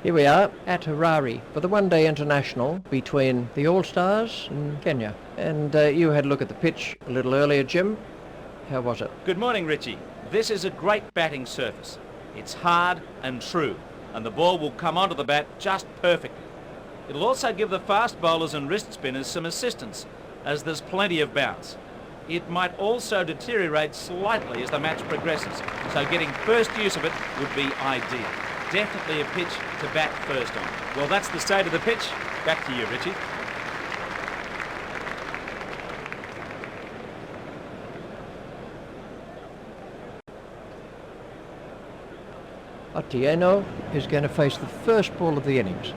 Here we are at Harare for the one-day international between the All-Stars and Kenya. And you had a look at the pitch a little earlier, Jim. How was it? Good morning, Richie. This is a great batting surface. It's hard and true, and the ball will come onto the bat just perfectly. It'll also give the fast bowlers and wrist spinners some assistance, as there's plenty of bounce. It might also deteriorate slightly as the match progresses, so getting first use of it would be ideal. Definitely a pitch to bat first on. Well, that's the state of the pitch. Back to you, Richie. Otieno is going to face the first ball of the innings.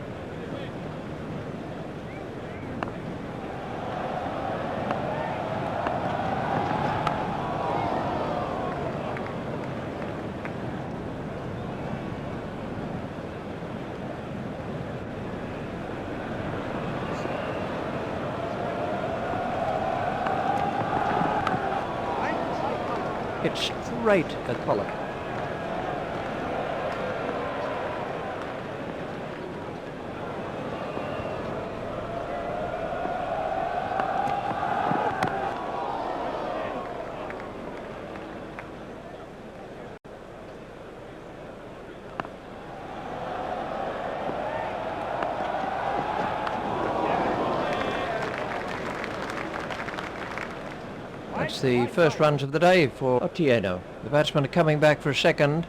It's straight at Pollock. That's the first runs of the day for Otieno. The batsmen are coming back for a second.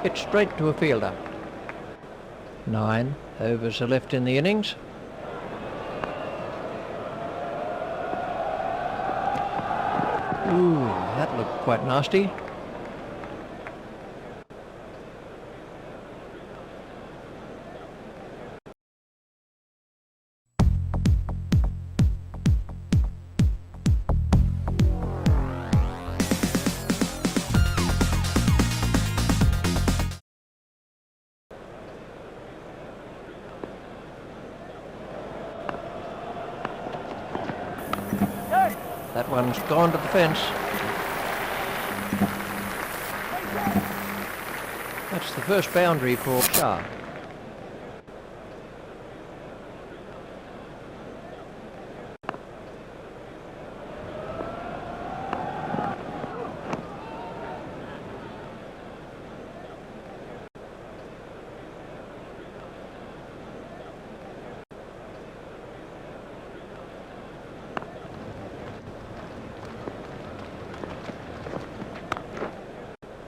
It's straight to a fielder. 9 overs are left in the innings. Ooh, that looked quite nasty. That one's gone to the fence. That's the first boundary for Shah.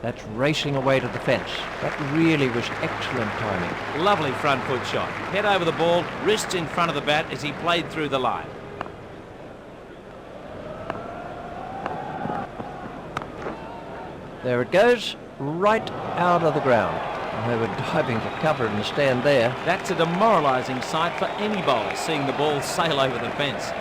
That's racing away to the fence. That really was excellent timing. Lovely front foot shot. Head over the ball, wrists in front of the bat as he played through the line. There it goes, right out of the ground. And they were diving for cover in the stand there. That's a demoralising sight for any bowler, seeing the ball sail over the fence.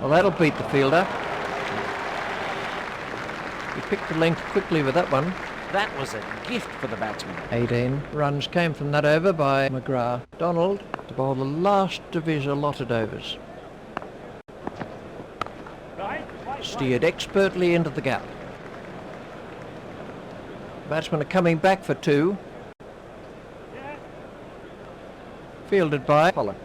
Well, that'll beat the fielder. He picked the length quickly with that one. That was a gift for the batsman. 18 runs came from that over by McGrath. Donald to bowl the last of his allotted overs. Steered expertly into the gap. Batsmen are coming back for 2. Fielded by Pollock.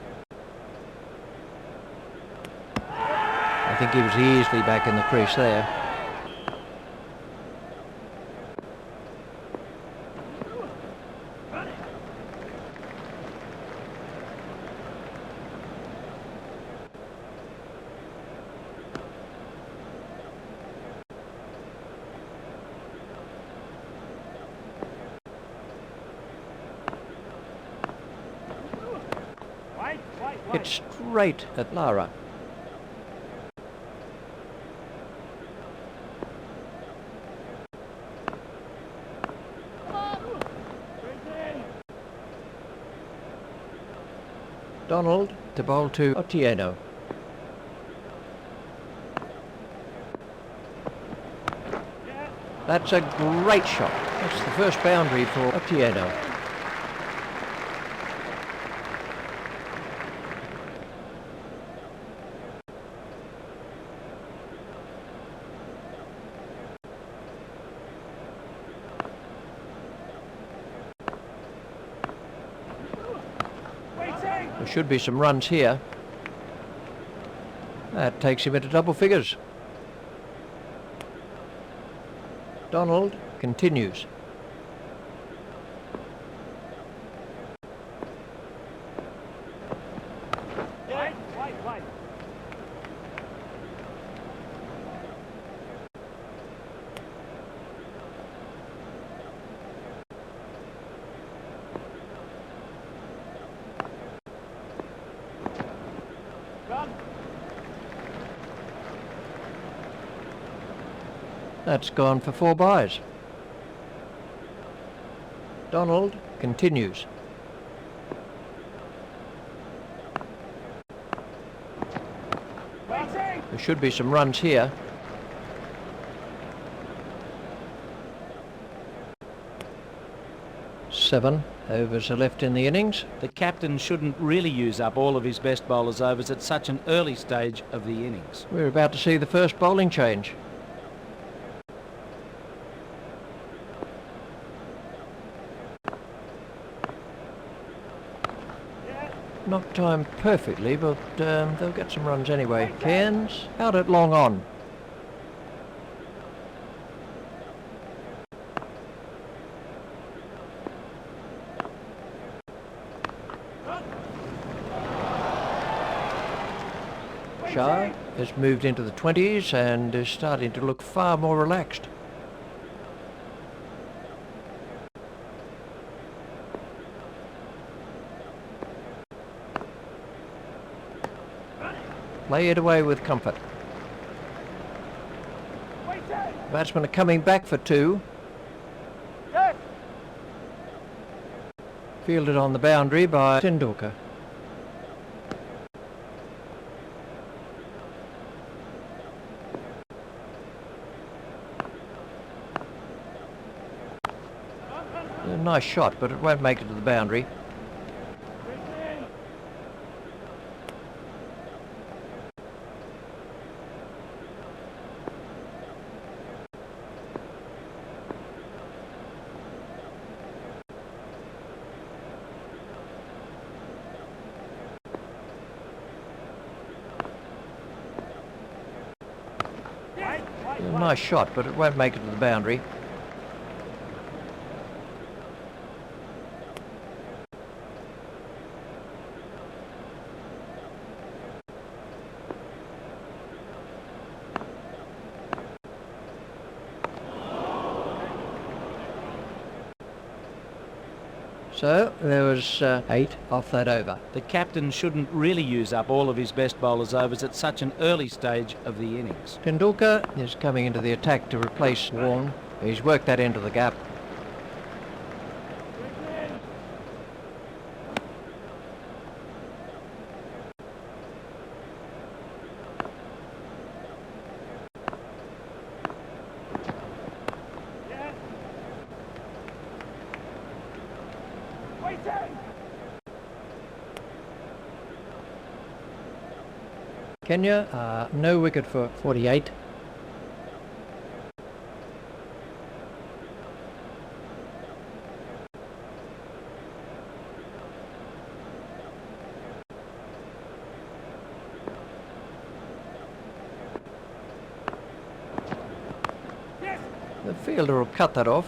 I think he was easily back in the crease there. It's straight at Lara. Donald to bowl to Otieno. That's a great shot. That's the first boundary for Otieno. There should be some runs here. That takes him into double figures. Donald continues. That's gone for 4 byes. Donald continues. There should be some runs here. Seven overs are left in the innings. The captain shouldn't really use up all of his best bowlers' overs at such an early stage of the innings. We're about to see the first bowling change. Not timed perfectly, but they'll get some runs anyway. Cairns out at long on. Shah has moved into the 20s and is starting to look far more relaxed. Play it away with comfort. Batsmen are coming back for 2. Fielded on the boundary by Tendulkar. A nice shot, but it won't make it to the boundary. A nice shot, but it won't make it to the boundary. So there was 8 off that over. The captain shouldn't really use up all of his best bowlers' overs at such an early stage of the innings. Tendulkar is coming into the attack to replace Warne. He's worked that into the gap. Kenya, no wicket for 48. The fielder will cut that off.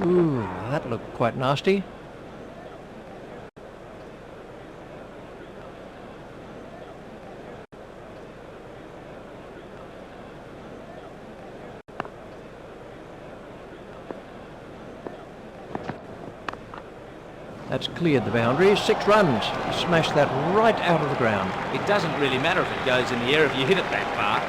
Ooh, that looked quite nasty. That's cleared the boundary. 6 runs. He smashed that right out of the ground. It doesn't really matter if it goes in the air if you hit it that far.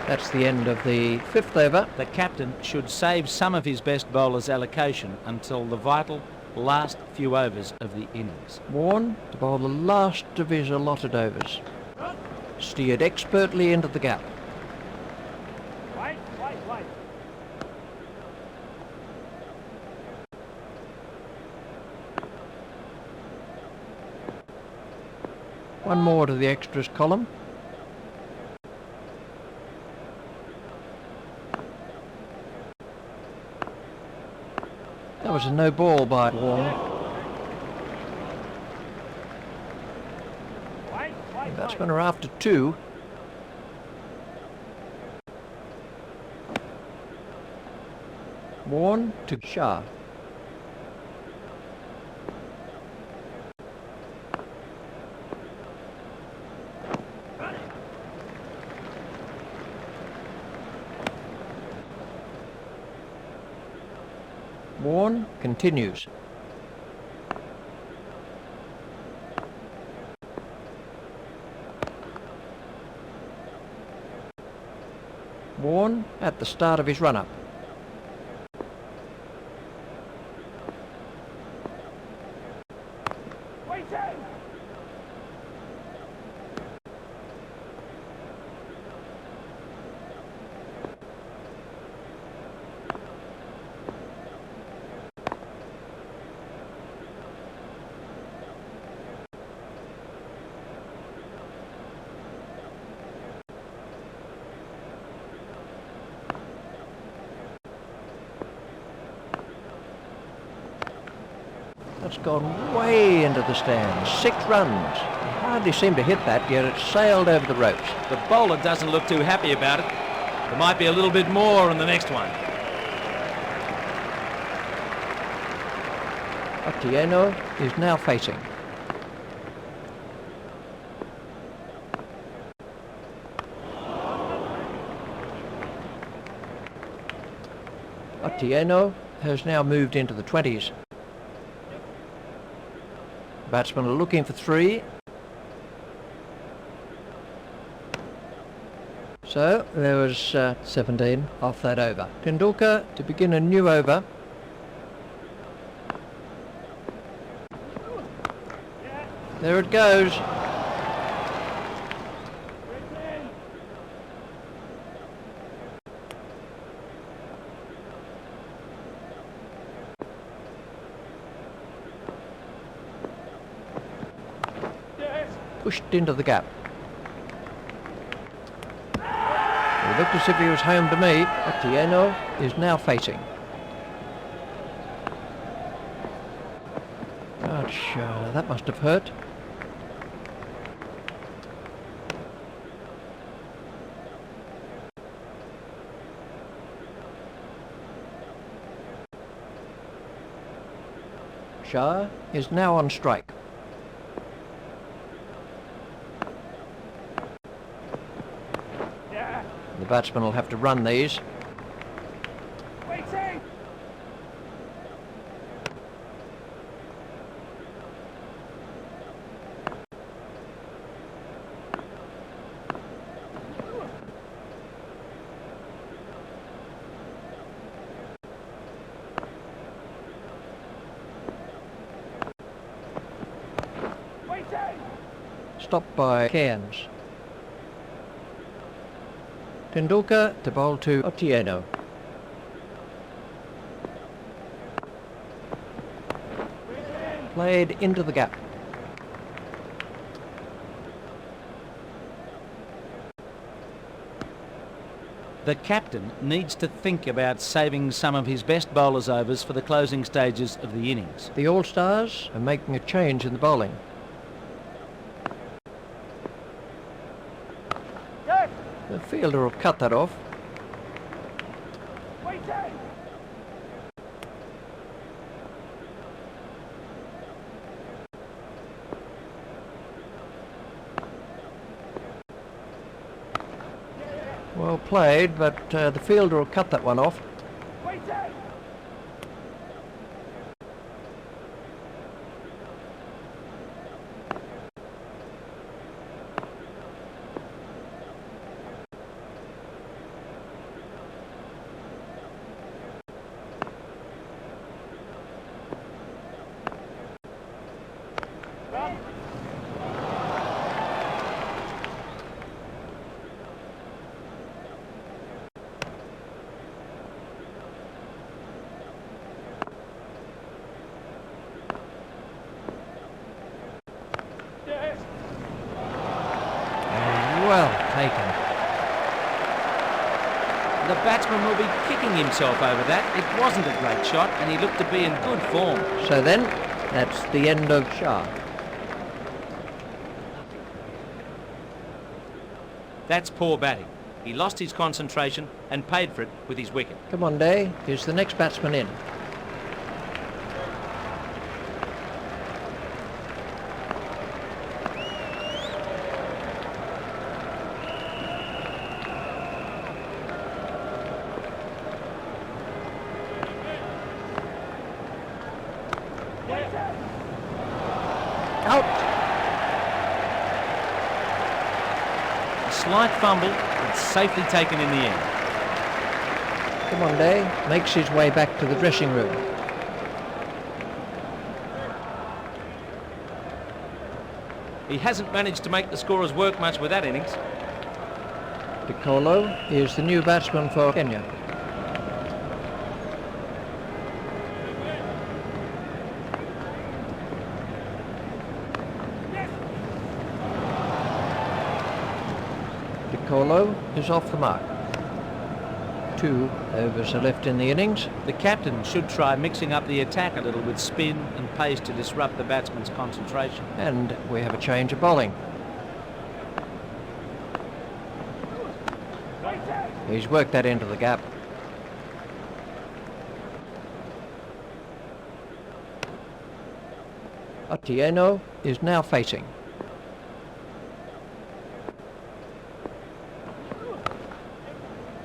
That's the end of the 5th over. The captain should save some of his best bowlers' allocation until the vital last few overs of the innings. Warne to bowl the last of his allotted overs. Steered expertly into the gap. Wait. One more to the extras column. That was a no ball by Warne. The batsmen are after 2. Warne to Shah. Warne continues. Warne at the start of his run-up. That's gone way into the stands. 6 runs. He hardly seemed to hit that, yet it sailed over the ropes. The bowler doesn't look too happy about it. There might be a little bit more in the next one. Otieno is now facing. Otieno has now moved into the 20s. Batsmen are looking for 3. So there was 17 off that over. Tendulkar to begin a new over. There it goes. Pushed into the gap. He looked as if he was home to me. Otieno is now facing. Gosh, that must have hurt. Shah is now on strike. The batsman will have to run these. Waiting. Stopped by Cairns. Tendulkar to bowl to Otieno. Played into the gap. The captain needs to think about saving some of his best bowlers' overs for the closing stages of the innings. The All-Stars are making a change in the bowling. The fielder will cut that off. Well played, but the fielder will cut that one off. Well taken. The batsman will be kicking himself over that. It wasn't a great shot and he looked to be in good form. So then, that's the end of Shah. That's poor batting. He lost his concentration and paid for it with his wicket. Come on, Day. Here's the next batsman in. Out. A slight fumble, but safely taken in the end. Come on, Day. Makes his way back to the dressing room. He hasn't managed to make the scorers work much with that innings. Piccolo is the new batsman for Kenya. Piccolo is off the mark. 2 overs are left in the innings. The captain should try mixing up the attack a little with spin and pace to disrupt the batsman's concentration. And we have a change of bowling. He's worked that into the gap. Otieno is now facing.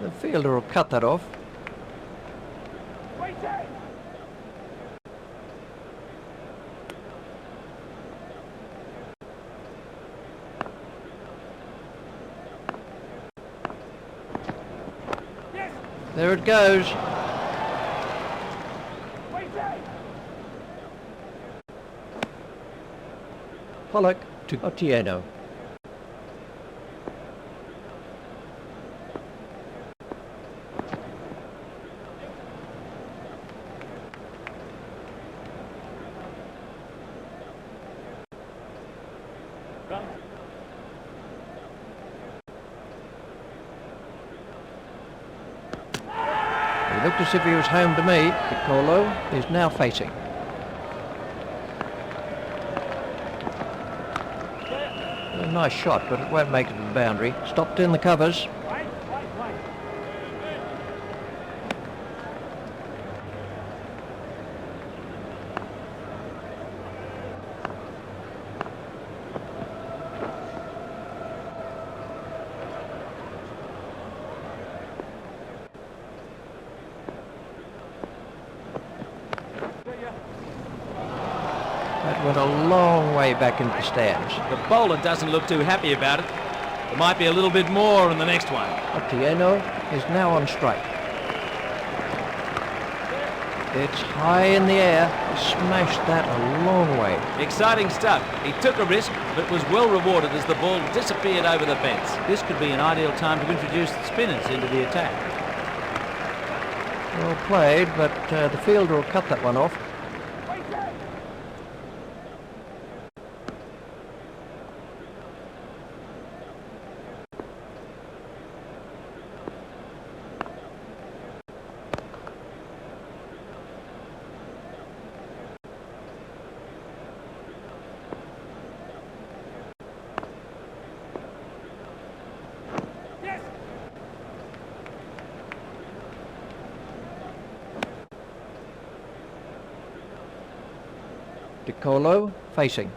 The fielder will cut that off. There it goes. Pollock to Otieno. He looked as if he was home to me. Piccolo is now facing. A nice shot, but it won't make it to the boundary. Stopped in the covers. That went a long way back into the stands. The bowler doesn't look too happy about it. There might be a little bit more in the next one. Otieno is now on strike. It's high in the air. He smashed that a long way. Exciting stuff. He took a risk, but was well rewarded as the ball disappeared over the fence. This could be an ideal time to introduce the spinners into the attack. Well played, but the fielder will cut that one off. Piccolo facing.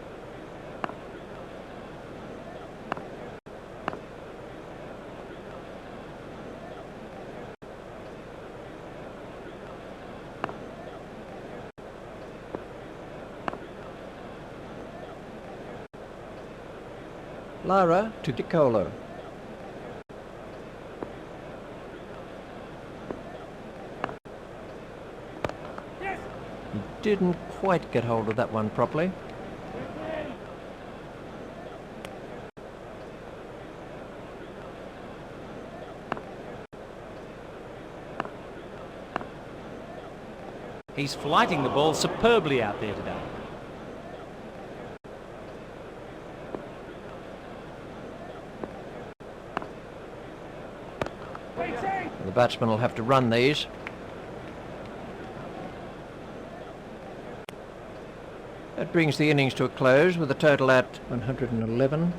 Lara to Dicolo. Yes. He didn't quite get hold of that one properly. He's flighting the ball superbly out there today. The batsman will have to run these. That brings the innings to a close with a total at 111.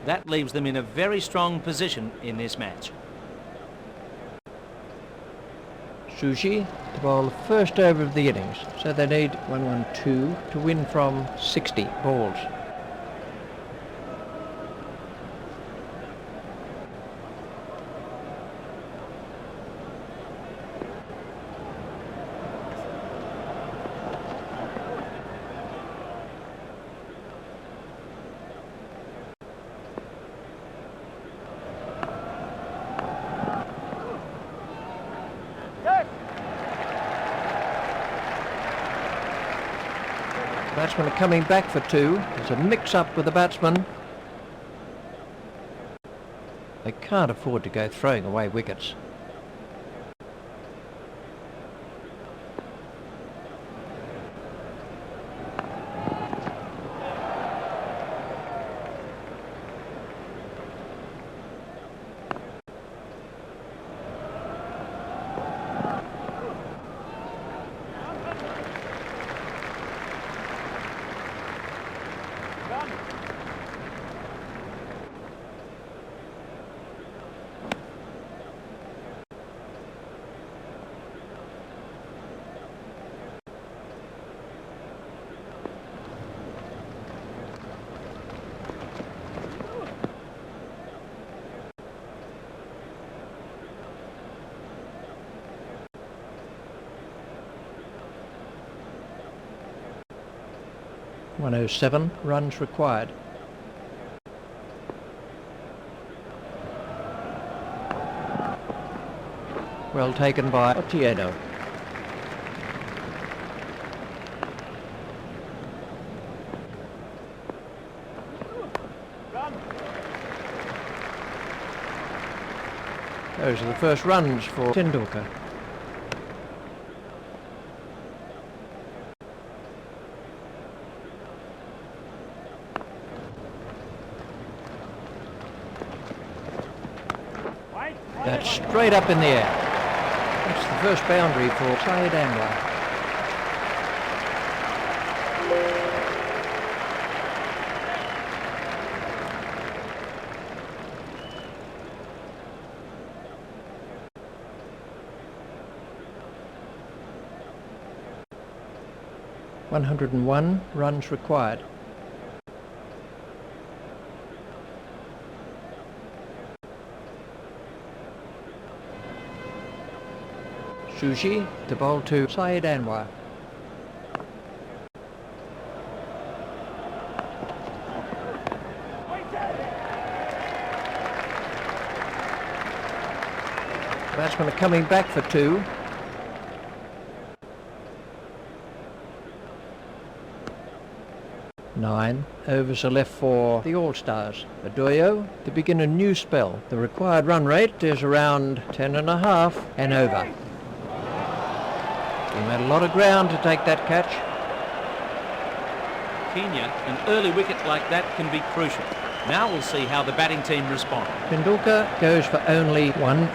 That leaves them in a very strong position in this match. Sushi to bowl the first over of the innings, so they need 112 to win from 60 balls. Batsmen are coming back for two. There's a mix-up with the batsman. They can't afford to go throwing away wickets. .107 runs required. Well taken by Otieno. Those are the first runs for Tendulkar. That's straight up in the air. That's the first boundary for Syed Anwar. .101 runs required. Sushi to bowl to Syed Anwar. Batsmen are coming back for two. Nine overs are left for the All-Stars. Adoyo to begin a new spell. The required run rate is around 10.5 and over. He made a lot of ground to take that catch. Kenya, an early wicket like that can be crucial. Now we'll see how the batting team respond. Tendulkar goes for only one.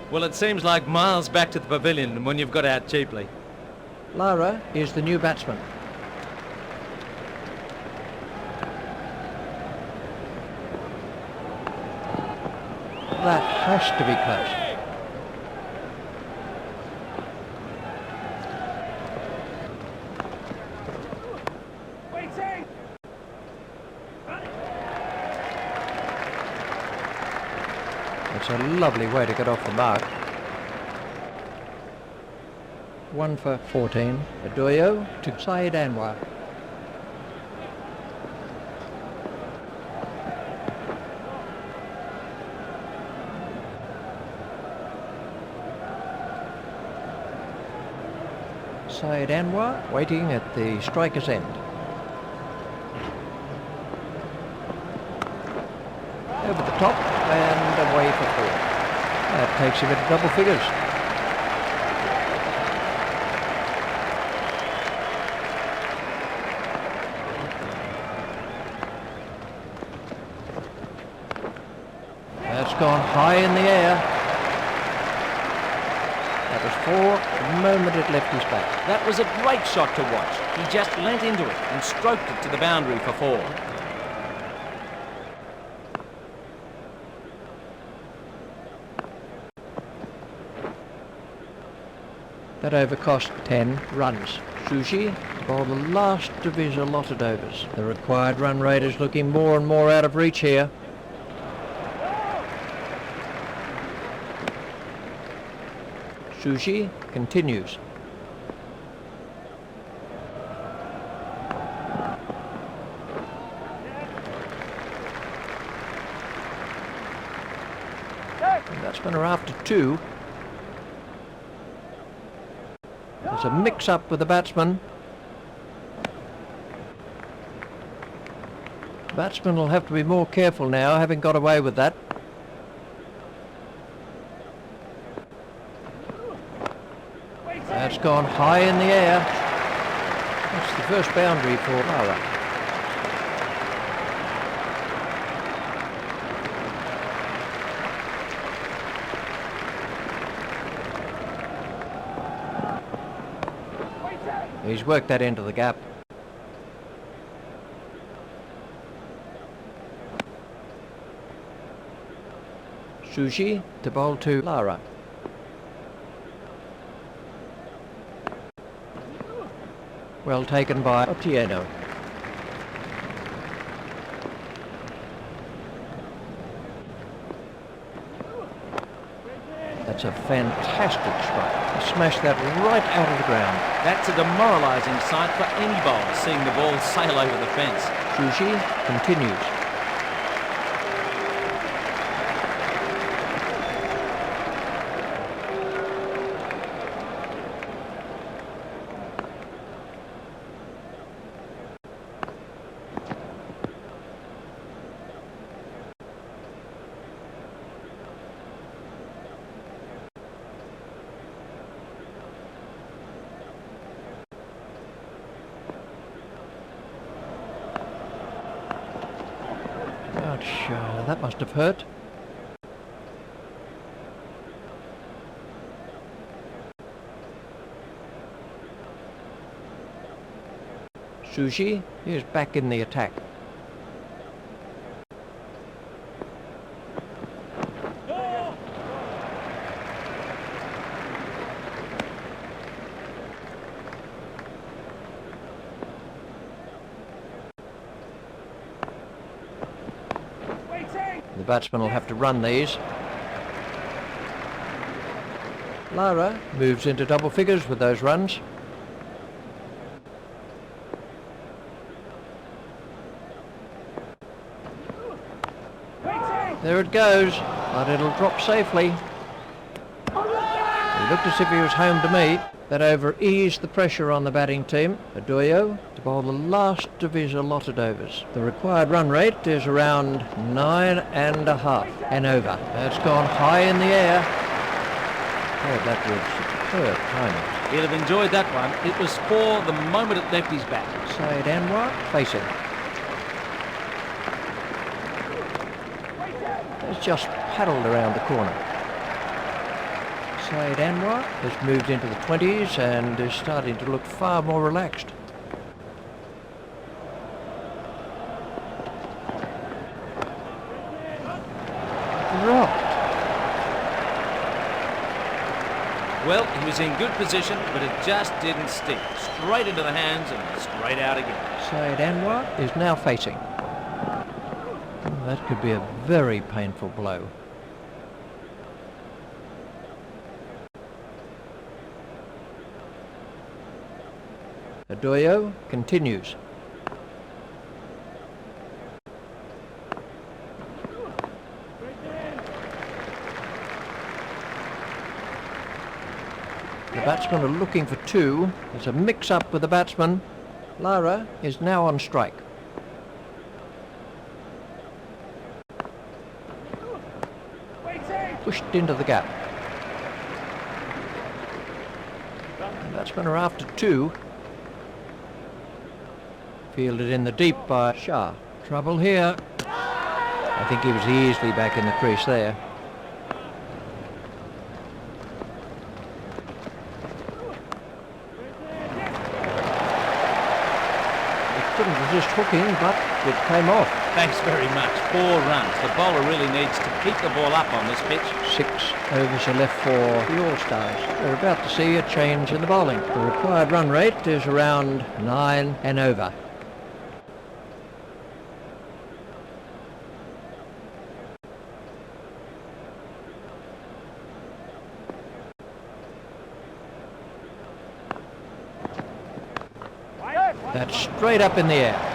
Well, it seems like miles back to the pavilion when you've got out cheaply. Lara is the new batsman. That has to be close. It's a lovely way to get off the mark. 1 for 14. Adoyo to Syed Anwar. Syed Anwar waiting at the striker's end. Over the top and away for 4. That takes him into double figures. That's gone high in the air. That was 4 the moment it left his bat. That was a great shot to watch. He just leant into it and stroked it to the boundary for 4. That over cost 10 runs. Sushi bowled the last of his allotted overs. The required run rate is looking more and more out of reach here. Sushi continues. And that's been after 2. There's a mix-up with the batsman. The batsman will have to be more careful now, having got away with that. That's gone high in the air. That's the first boundary for Lara. He's worked that into the gap. Sushi to bowl to Lara. Well taken by Otieno. That's a fantastic strike. He smashed that right out of the ground. That's a demoralising sight for any bowler, seeing the ball sail over the fence. Sushi continues. Ouch, that must have hurt. Sushi is back in the attack. The batsman will have to run these. Lara moves into double figures with those runs. There it goes, but it'll drop safely. He looked as if he was home to me. That over eased the pressure on the batting team. Adoyo to bowl the last of his allotted overs. The required run rate is around 9.5 and over. That's gone high in the air. Oh, that was superb timing. He'd have enjoyed that one. It was 4 the moment it left his bat. Syed Anwar facing. It's just paddled around the corner. Syed Anwar has moved into the 20s and is starting to look far more relaxed. Dropped. Well, he was in good position, but it just didn't stick. Straight into the hands and straight out again. Syed Anwar is now facing. That could be a very painful blow. Adoyo continues. The batsmen are looking for two. There's a mix-up with the batsman. Lara is now on strike. Pushed into the gap. The batsmen are after two. Fielded in the deep by Shah. Trouble here. I think he was easily back in the crease there. Couldn't resist hooking, but it came off. Thanks very much. 4 runs. The bowler really needs to keep the ball up on this pitch. 6 overs are left for the All-Stars. We're about to see a change in the bowling. The required run rate is around 9 and over. That's straight up in the air.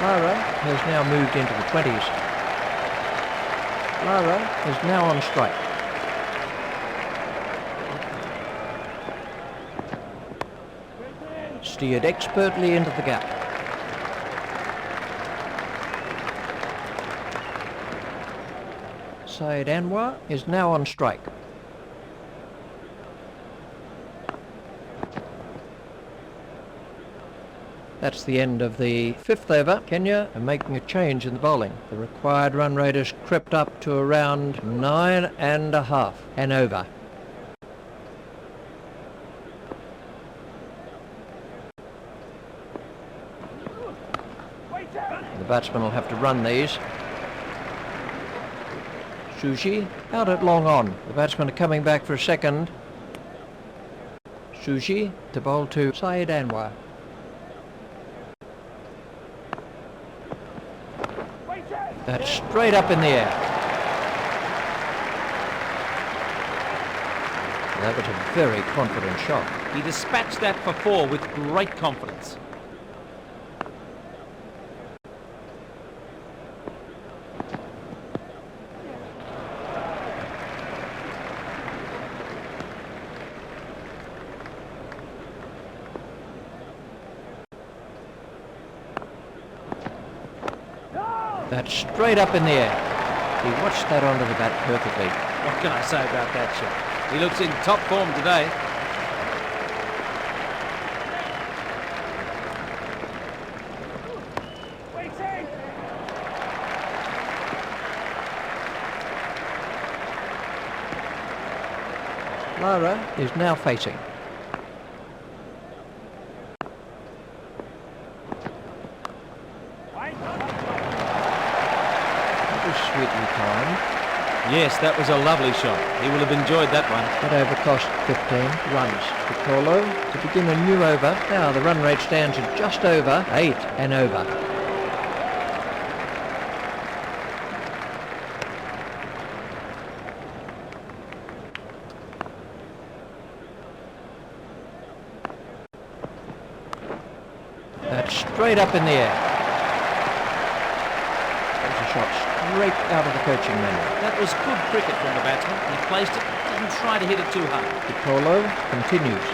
Lara has now moved into the 20s. Lara is now on strike. Steered expertly into the gap. Syed Anwar is now on strike. That's the end of the 5th over. Kenya are making a change in the bowling. The required run rate has crept up to around 9.5 and over. The batsman will have to run these. Sushi out at long on. The batsmen are coming back for a second. Sushi to bowl to Syed Anwar. That's straight up in the air. That was a very confident shot. He dispatched that for 4 with great confidence. That's straight up in the air. He watched that onto the bat perfectly. What can I say about that shot? He looks in top form today. Lara is now facing. Sweetly timed. Yes, that was a lovely shot. He will have enjoyed that one. That over cost 15 runs. Piccolo to begin a new over. Now the run rate stands at just over 8 and over. That's straight up in the air. Shot straight out of the coaching manual. That was good cricket from the batsman. He placed it, didn't try to hit it too hard. Piccolo continues.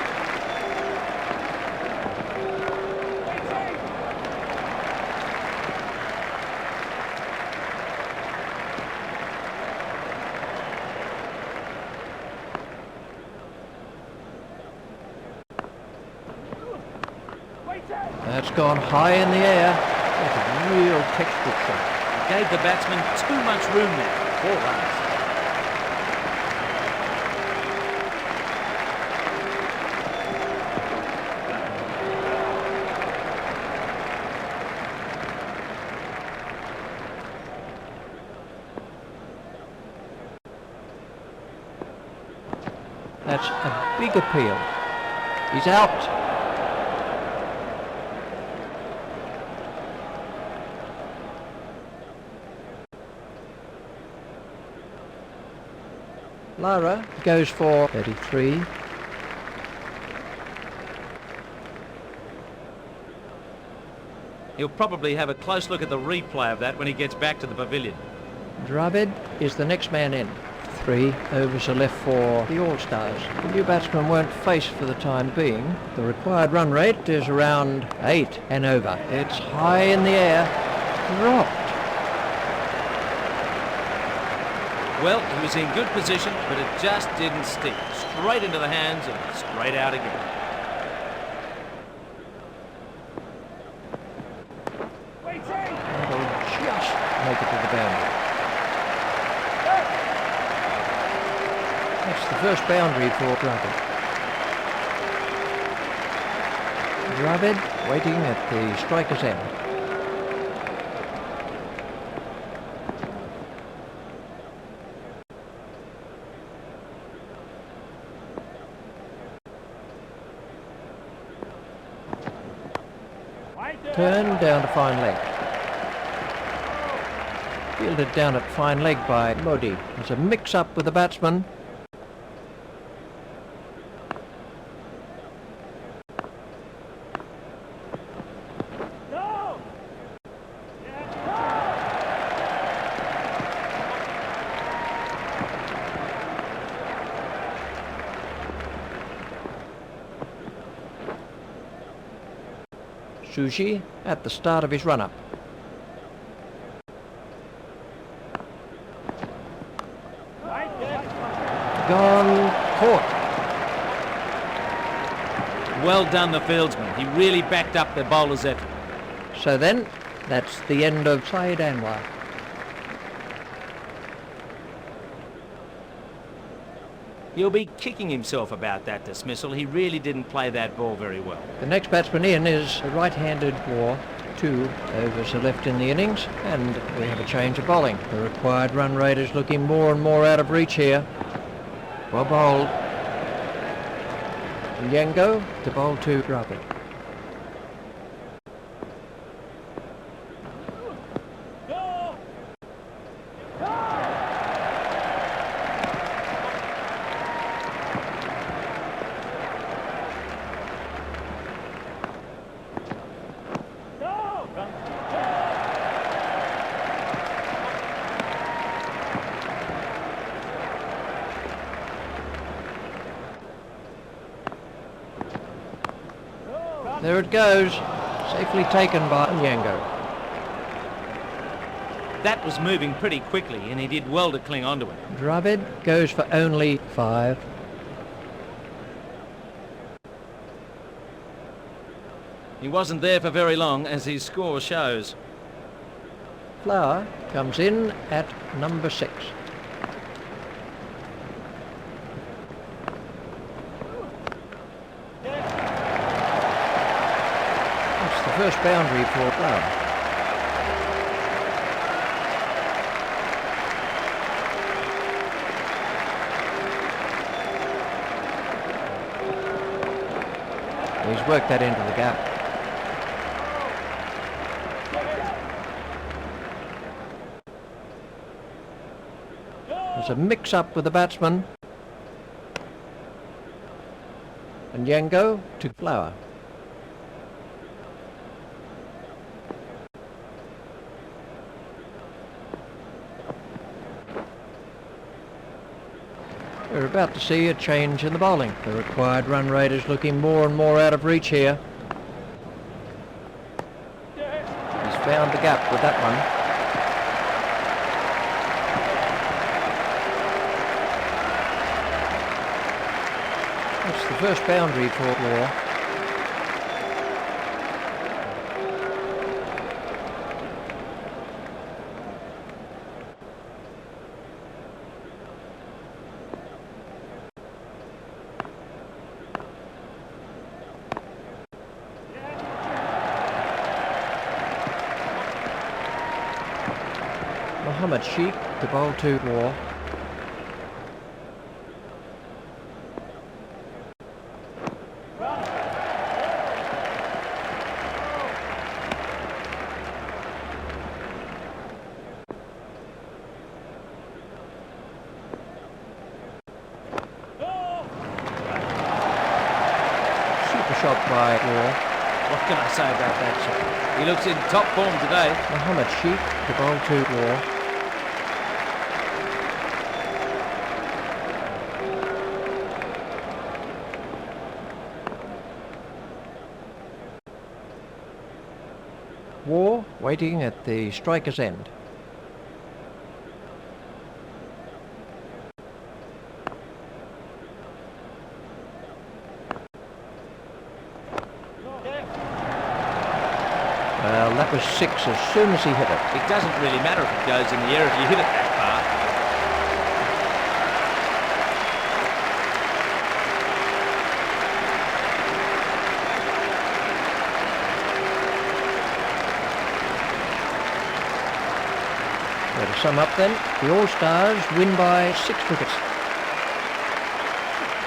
That's gone high in the air. That's a real textbook shot. Gave the batsman too much room there. 4 runs. That's a big appeal. He's out. Lara goes for 33. He'll probably have a close look at the replay of that when he gets back to the pavilion. Dravid is the next man in. 3 overs are left for the All-Stars. The new batsmen won't face for the time being. The required run rate is around 8 and over. It's high in the air. Dropped. Well, he was in good position, but it just didn't stick. Straight into the hands and straight out again. That'll just make it to the boundary. That's the first boundary for Dravid. Dravid waiting at the striker's end. Turned down to fine leg. Fielded down at fine leg by Modi. There's a mix-up with the batsman. No! Sushi at the start of his run-up. Gone, caught. Well done, the fieldsman. He really backed up the bowler's effort. So then, that's the end of Saeed Anwar. He'll be kicking himself about that dismissal. He really didn't play that ball very well. The next batsman in is a right-handed War. 2 overs are left in the innings, and we have a change of bowling. The required run rate is looking more and more out of reach here. Well bowled. Yango to bowl to Dravid. There it goes, safely taken by Yango. That was moving pretty quickly, and he did well to cling onto it. Dravid goes for only 5. He wasn't there for very long, as his score shows. Flower comes in at number 6. That's the first boundary for Flower. He's worked that into the gap. There's a mix-up with the batsman. And Yango to Flower. We're about to see a change in the bowling. The required run rate is looking more and more out of reach here. He's found the gap with that one. That's the first boundary for War. Mohammed Sheikh to bowl to War. shot by War. What can I say about that shot? He looks in top form today. Mohammed Sheikh to bowl to War. War waiting at the striker's end. Well, that was 6 as soon as he hit it. It doesn't really matter if it goes in the air if you hit it that far. Well, to sum up then, the All-Stars win by 6 wickets.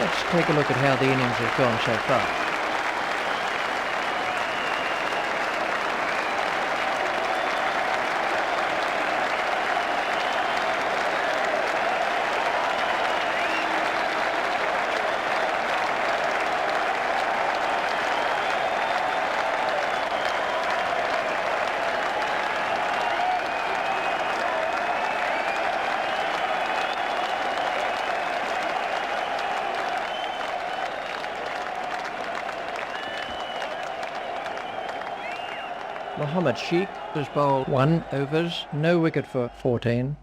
Let's take a look at how the innings have gone so far. Mohammed Sheikh has bowled 1 overs, no wicket for 14.